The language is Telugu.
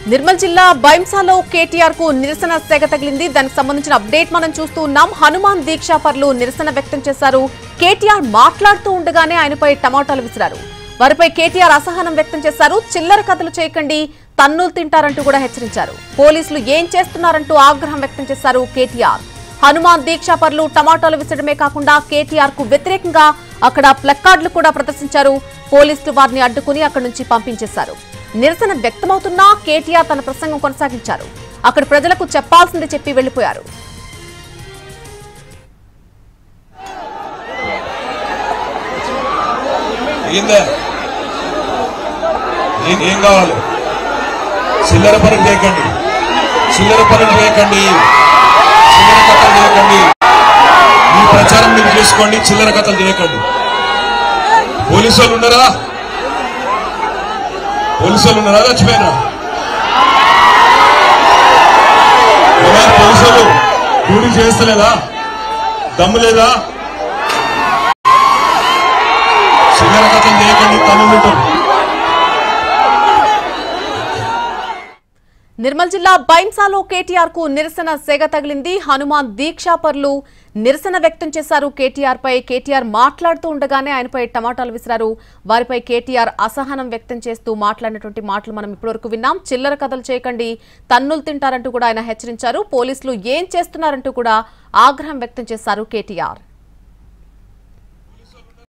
నిర్మల్ జిల్లా బైంసాలో కేటీఆర్ కు నిరసన సెగ తగిలింది. దానికి సంబంధించిన అప్డేట్ మనం చూస్తూ ఉన్నాం. హనుమాన్ దీక్షాపరులు నిరసన వ్యక్తం చేశారు. కేటీఆర్ మాట్లాడుతూ ఉండగానే ఆయనపై టమాటాలు విసిరారు. వారిపై కేటీఆర్ అసహనం వ్యక్తం చేశారు. చిల్లర కథలు చేయకండి, తన్నులు తింటారంటూ కూడా హెచ్చరించారు. పోలీసులు ఏం చేస్తున్నారంటూ ఆగ్రహం వ్యక్తం చేశారు కేటీఆర్. హనుమాన్ దీక్షాపరులు టమాటాలు విసరడమే కాకుండా కేటీఆర్ కు వ్యతిరేకంగా అక్కడ ప్లకార్డులు కూడా ప్రదర్శించారు. పోలీసులు వారిని అడ్డుకుని అక్కడి నుంచి పంపించేశారు. నిరసన వ్యక్తమవుతున్నా కేటీఆర్ తన ప్రసంగం కొనసాగించారు. అక్కడ ప్రజలకు చెప్పాల్సింది చెప్పి వెళ్లిపోయారు. ఏం కావాలి? చిల్లర పనులు చేయకండి, చిల్లర పనులు చేయకండి, చిల్లర కథలు చేయకండి. మీ ప్రచారం మీరు చేసుకోండి, చిల్లర కథలు చేయకండి. పోలీసు వాళ్ళు ఉన్నారా? పోలీసు వాళ్ళు ఉన్నారా? చచ్చిపోయినా పోలీసు వాళ్ళు డ్యూటీ చేస్తలేదా? దమ్ము లేదా? చిల్లర కథలు చేయకండి, తమ్ముడు. నిర్మల్ జిల్లా బైంసాలో కేటీఆర్ కు నిరసన సెగ తగిలింది. హనుమాన్ దీక్షాపరులు నిరసన వ్యక్తం చేశారు కేటీఆర్ పై. కేటీఆర్ మాట్లాడుతూ ఉండగానే ఆయనపై టమాటాలు విసిరారు. వారిపై కేటీఆర్ అసహనం వ్యక్తం చేస్తూ మాట్లాడినటువంటి మాటలు మనం ఇప్పటివరకు విన్నాం. చిల్లర కథలు చేయకండి, తన్నులు తింటారంటూ కూడా ఆయన హెచ్చరించారు. పోలీసులు ఏం చేస్తున్నారంటూ కూడా ఆగ్రహం వ్యక్తం చేశారు కేటీఆర్.